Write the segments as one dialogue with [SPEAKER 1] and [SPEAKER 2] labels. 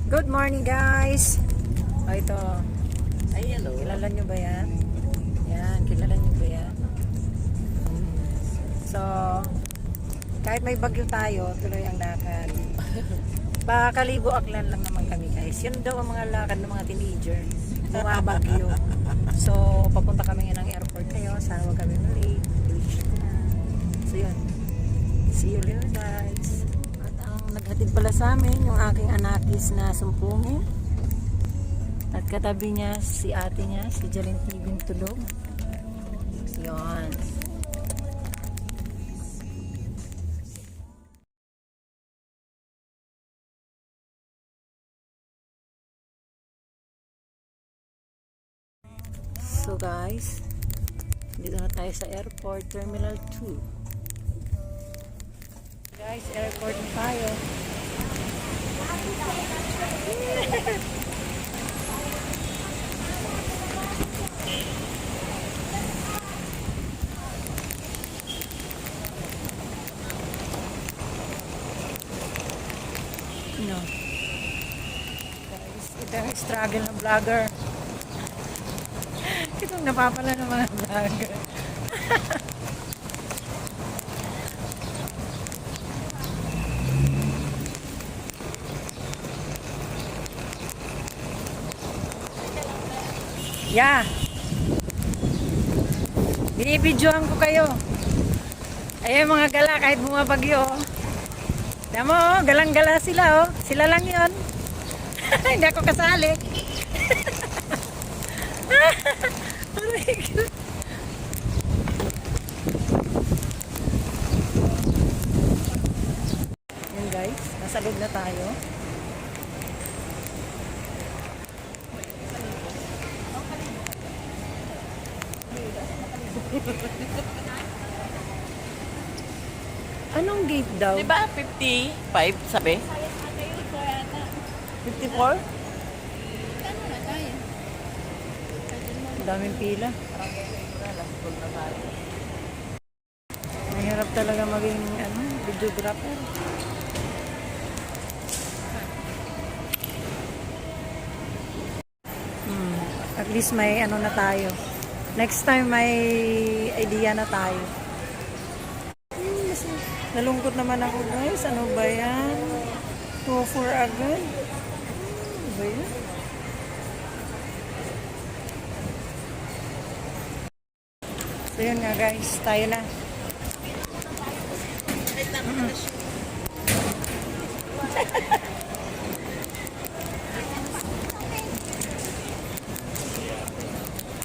[SPEAKER 1] Good morning guys. Ito.
[SPEAKER 2] Ay, hello.
[SPEAKER 1] Kilala nyo ba yan? Yan, kilala nyo ba yan? So, kahit may bagyo tayo, tuloy ang lakad. Pakalibo aklan lang naman kami guys. Yun daw ang mga lakad ng mga teenager. Bumabagyo. So, papunta kami ng airport ngayon. Sana wag kami late. So, yun. See you later guys. At ang naghatid pala sa amin, yung aking anakis na sumpungin. At katabi niya si ate niya, si Jalyn Tibing Tulog. So, yun. So guys, dito na tayo sa airport, Terminal 2. Guys, airport na tayo. No. Guys, ito yung struggle ng vlogger. Itong napapala ng mga vlogger. Yeah. Binibidyohan ko kayo. Ayun mga gala kahit bumabagyo. Tama mo, galang-gala sila oh. Sila lang yon. Hindi ako kasali. Oh my God. Yan guys, nasa loob na tayo. Anong gate daw?
[SPEAKER 2] Diba 55 sabi? 54?
[SPEAKER 1] Ang daming pila. Mahirap talaga maging videographer. At least may na tayo. Next time may idea na tayo. Nalungkot naman ako guys. Ano ba yan? 2-4 agad. Ano ba yan? So yun nga guys. Tayo na.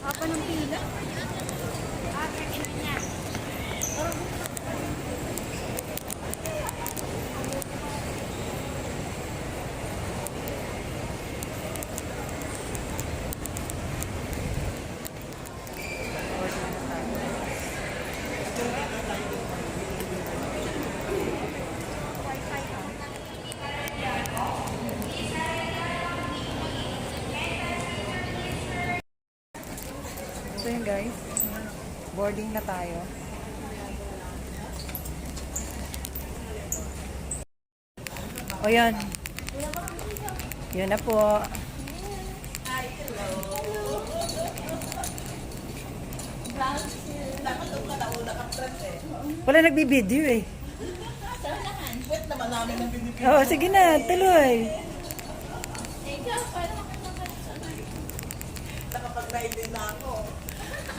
[SPEAKER 1] Apa ng pila? So yun guys, boarding na tayo. O yun. Yun na po. Wala nagbibideo eh. Oo, sige na, tuloy.
[SPEAKER 2] Nakapag-ride din na ako.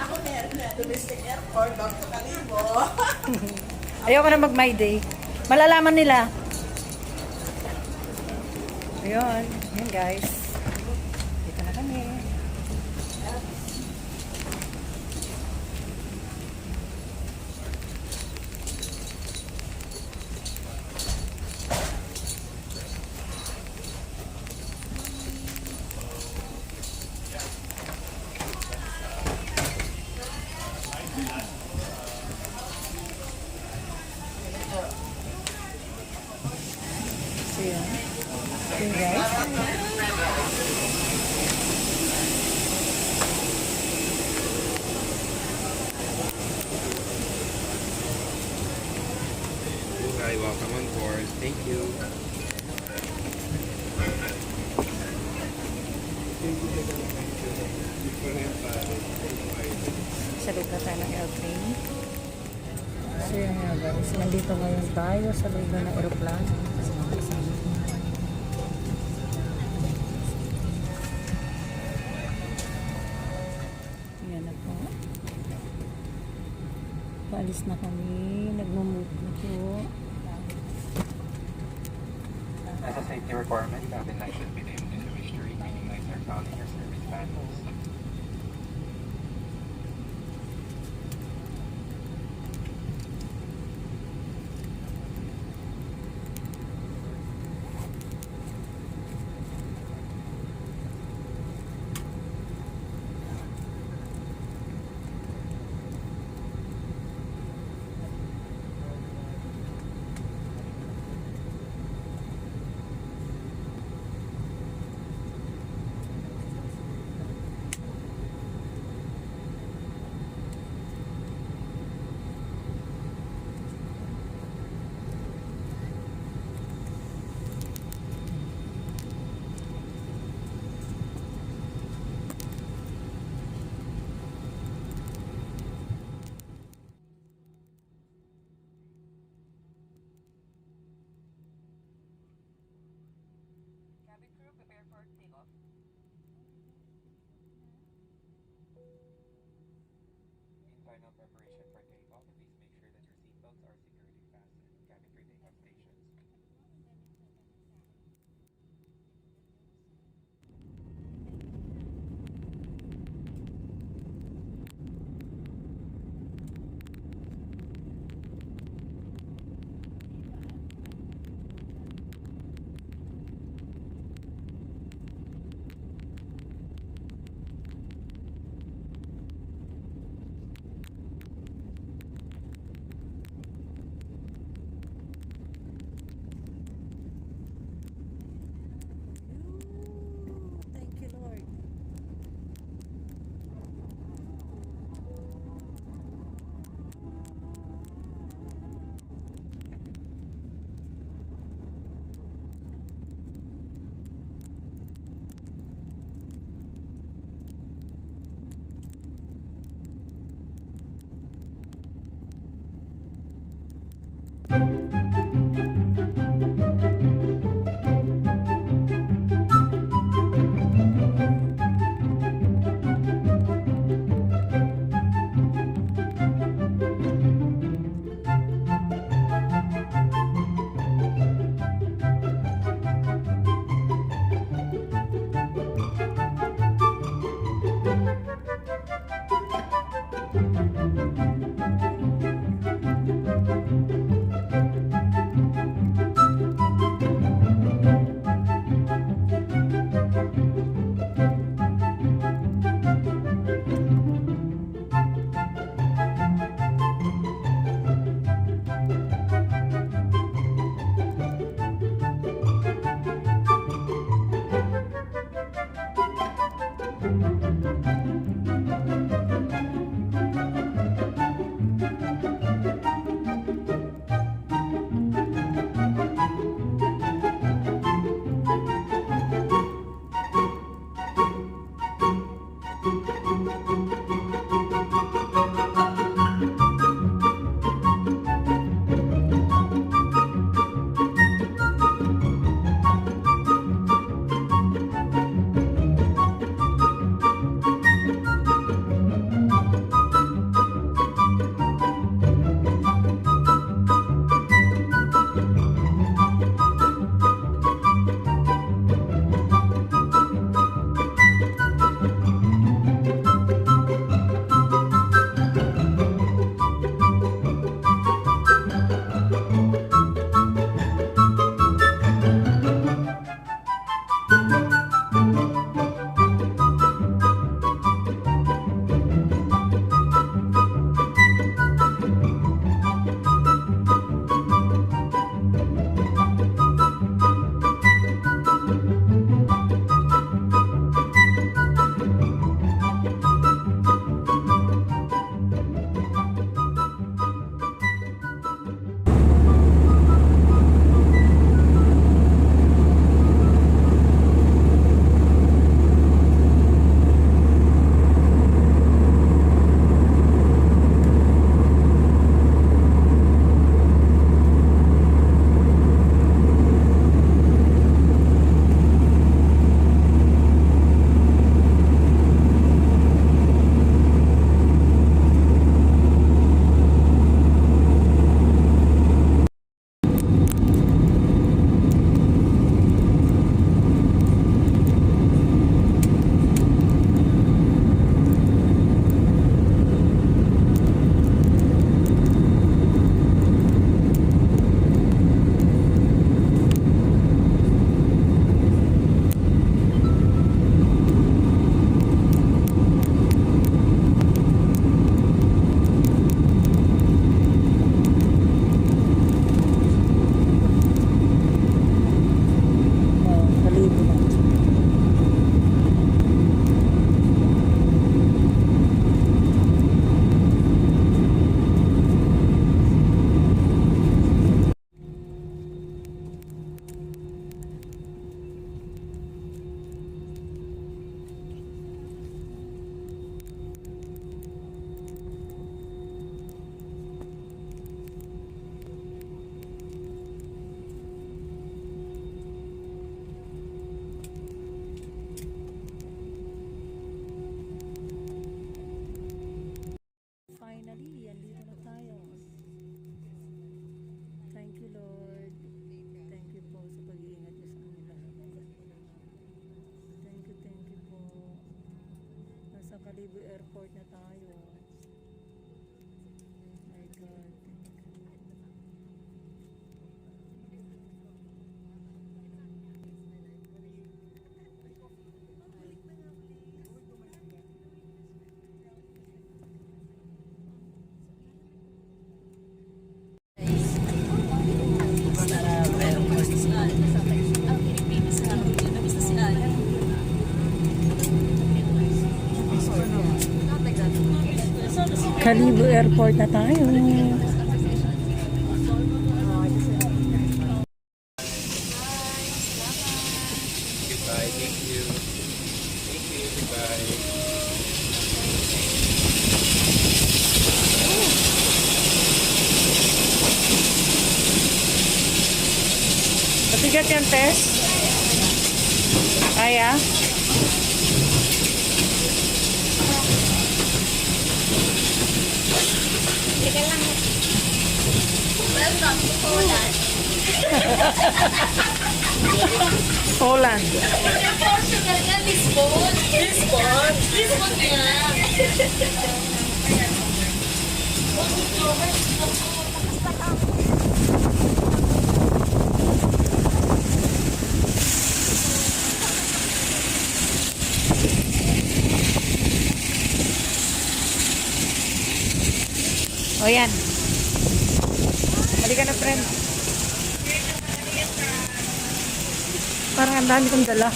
[SPEAKER 2] Ako meron na domestic airport, bago sa Kalibo.
[SPEAKER 1] Ayoko na mag-my day. Malalaman nila. Ayun. Yun guys. Dito na kami. So yun. Yun guys.
[SPEAKER 3] Hi, welcome on board. Thank you.
[SPEAKER 1] So, nandito ngayon tayo sa loob ng aeroplano. Sa mga kasama. Yan na po. Paalis na kami. Nagmamove na po.
[SPEAKER 3] As a safety requirement, cabin lights should be dimmed and the wish to remaining lights are found in your service manuals. Cabin crew, prepare for takeoff. In final preparation for takeoff, please make sure that your seatbelts are securely fastened. Cabin crew takeoff stations.
[SPEAKER 1] Kalibo Airport na tayo. My God. Kalibo Airport na tayo.
[SPEAKER 3] Goodbye. Thank you. Thank you. Goodbye.
[SPEAKER 1] Matigat yan, Tess? Kaya? Poland.
[SPEAKER 2] Portugal nga, Lisbon. Lisbon? Lisbon nga.
[SPEAKER 1] O yan. Halika na, friend. Parang ang dami kong dala.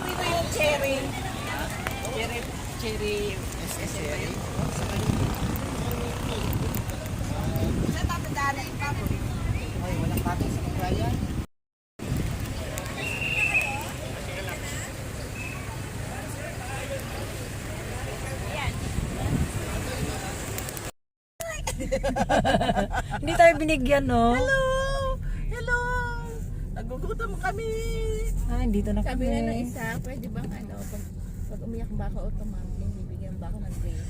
[SPEAKER 2] Dito yung cherry. Cherry. Saan tatandaan yung papo? Ay, walang pato sa Magayan.
[SPEAKER 1] Hindi tayo binigyan, no?
[SPEAKER 2] Hello! Hello! Nagugutom kami!
[SPEAKER 1] Ah, dito na
[SPEAKER 4] Sabi
[SPEAKER 1] kami.
[SPEAKER 4] nga ng isa, pwede bang pag umiyak ba ako automatic, bibigyan ba ako ng grade?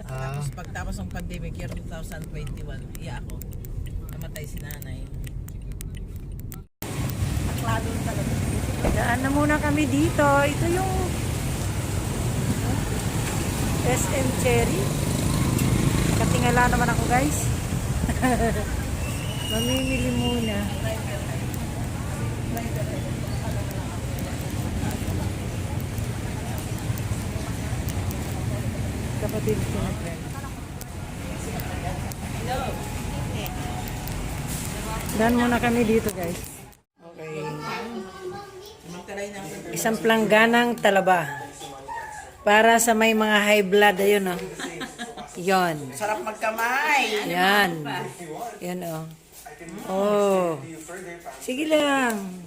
[SPEAKER 2] Tapos pagtapos ng pandemic year 2021, iya ako. Namatay si nanay. Aklado talaga.
[SPEAKER 1] Daan na muna kami dito. Ito yung SM Cherry. Katingala naman ako, guys. Mamimili muna. Kapatid ko na friend. Daan muna kami dito, guys. Okay.
[SPEAKER 2] Samantalay na ako.
[SPEAKER 1] Isang plangganang talaba. Para sa may mga high blood, ayun oh. Yon.
[SPEAKER 2] Sarap magkamay!
[SPEAKER 1] Yan. Yan oh. Oh. Sige lang.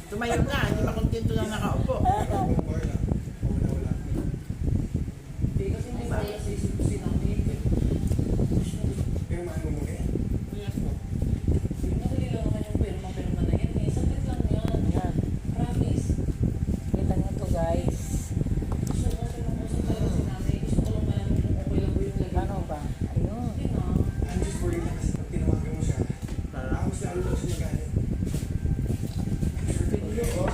[SPEAKER 2] Tumayo na, hindi makontento lang nakaupo.
[SPEAKER 1] Kita nyo to, guys. Ano ba? Ayun.
[SPEAKER 5] I'm just worried na kasi pag tinawagan mo siya, mas lalo daw siya magalit. Sure,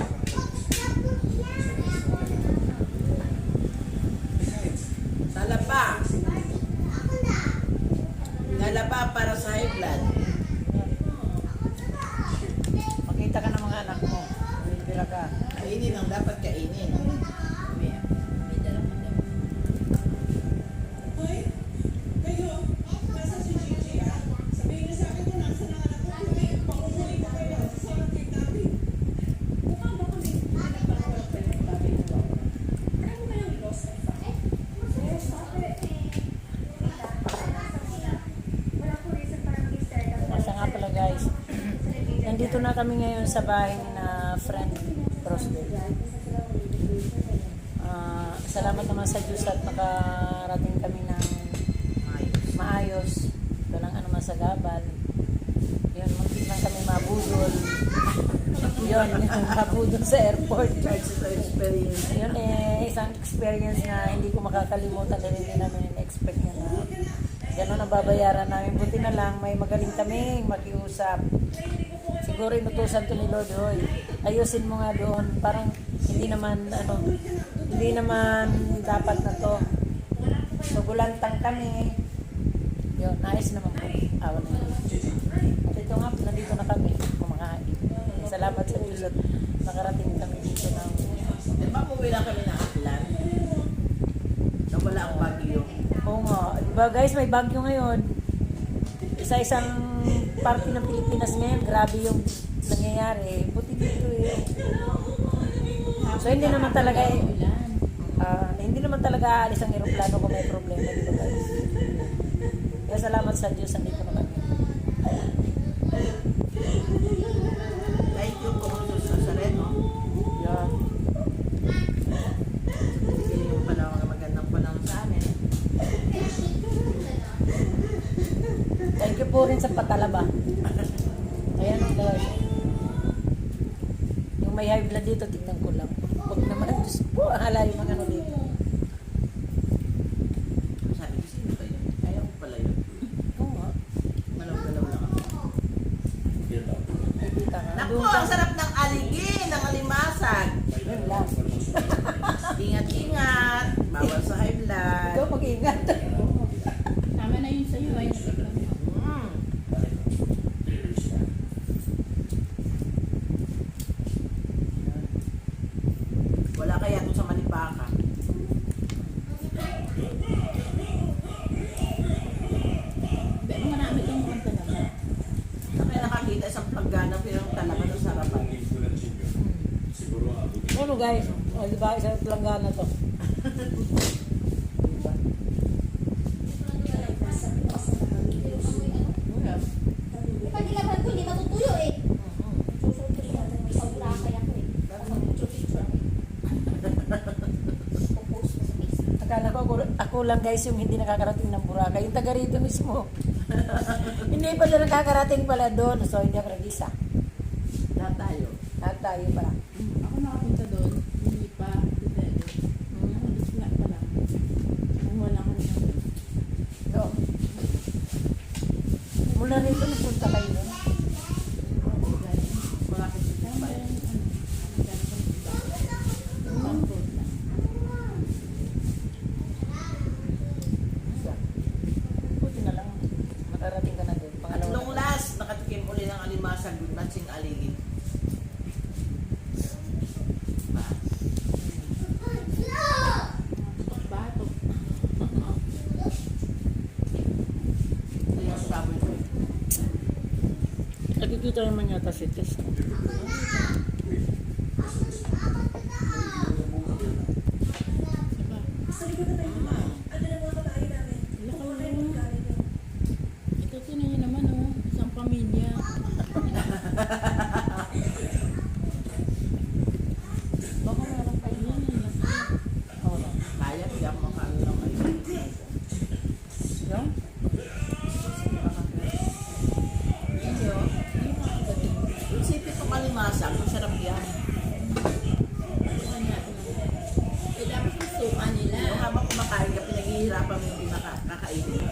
[SPEAKER 1] kami ngayon sa bahay ni na friend Rosdale. Salamat naman sa Diyos at nakarating kami ng maayos. Walang ano man sa gabal. Yun, muntik lang kami mabudol. Yun, mabudol sa airport.
[SPEAKER 2] Experience.
[SPEAKER 1] Yun isang experience na hindi ko makakalimutan dahil hindi namin in-expect yun na gano'n ang babayaran namin. Buti na lang, may magaling kaming makiusap. Siguro inutusan to ni Lord, hoy, ayusin mo nga doon. Parang hindi naman dapat na to. So, gulantang kami. Yun, nais naman po. Awan na yun. At ito nga, nandito na kami kumakain. Salamat sa Diyos at nakarating kami dito ng
[SPEAKER 2] Di ba umuwi lang kami ng Aklan? Na wala ang bagyo.
[SPEAKER 1] oo nga. Diba guys, may bagyo ngayon. Isa-isang parte ng Pilipinas ngayon, grabe yung nangyayari. Buti dito eh. So hindi naman talaga hindi naman talaga aalis ang eroplano kung may problema dito guys. Kaya salamat sa Diyos, nandito na kami.
[SPEAKER 2] Thank you, Kumuntos sa Sareno.
[SPEAKER 1] Yan.
[SPEAKER 2] Hindi yung pala mga magandang panahon sa amin.
[SPEAKER 1] Thank you po rin sa patalaba. Ayan ang guys. Yung may high blood dito, tignan ko lang. Huwag naman, Diyos po, ahala yung mga ano dito.
[SPEAKER 2] Sabi ko, sino ba yun? Ayaw ko pala yun.
[SPEAKER 1] Oo nga.
[SPEAKER 2] Malaw-galaw lang ako.
[SPEAKER 1] Nakikita nga.
[SPEAKER 2] Naku,
[SPEAKER 1] Doon ka.
[SPEAKER 2] ang sarap ng aligin, ng alimasag.
[SPEAKER 1] Yun lang.
[SPEAKER 2] Ingat-ingat. Bawal sa high blood.
[SPEAKER 1] Ikaw mag-ingat.
[SPEAKER 4] Tama na yun sa'yo. Ay,
[SPEAKER 2] Mm. Wala kaya ito sa Malipaka.
[SPEAKER 4] Pero marami kang mga talaga.
[SPEAKER 2] Kaya nakakita isang planggana pero talaga ng sarapan.
[SPEAKER 1] Ano guys? O, di ba? Isang planggana to.
[SPEAKER 6] Pag nilaban ko, hindi matutuyo eh. Susunod ko siya. Sa Boracay ako eh. Picture ako. Popost ko sa Facebook.
[SPEAKER 1] Akala ko ako lang guys yung hindi nakakarating ng Boracay. Yung taga rito mismo. Hindi pa na nakakarating pala doon. So hindi ako nag-isa.
[SPEAKER 2] Lahat tayo.
[SPEAKER 1] Lahat tayo pala.
[SPEAKER 4] Ako nakapunta doon. Hindi pa. Depende. Nakalis nga pa lang. Nung wala ka na doon.
[SPEAKER 1] So, mula rito napunta kayo doon.
[SPEAKER 2] Bakit
[SPEAKER 4] Kaya
[SPEAKER 2] ba?
[SPEAKER 4] meron gano'n kang iba. Passport lang.
[SPEAKER 1] Buti na lang. Makarating ka na doon. Pangalawa
[SPEAKER 2] Nung
[SPEAKER 1] na.
[SPEAKER 2] last, nakatikim uli ng alimasag, matching aligin. Ba?
[SPEAKER 4] Batok.
[SPEAKER 2] Ito yung sabi ko.
[SPEAKER 1] Nakikita naman yata si Tess.
[SPEAKER 4] Ito tinan niyo naman oh. Isang pamilya. Baka meron pa yun.
[SPEAKER 1] Oo.
[SPEAKER 2] Kaya, hindi ako makaano lang kayo.
[SPEAKER 1] Yung?
[SPEAKER 2] Hindi oh. Isipin itong alimasag, masarap yan.
[SPEAKER 4] Eh dapat yung suka nila.
[SPEAKER 2] Yung habang kumakain ka, pinaghihirapan mo yung pinakakainin.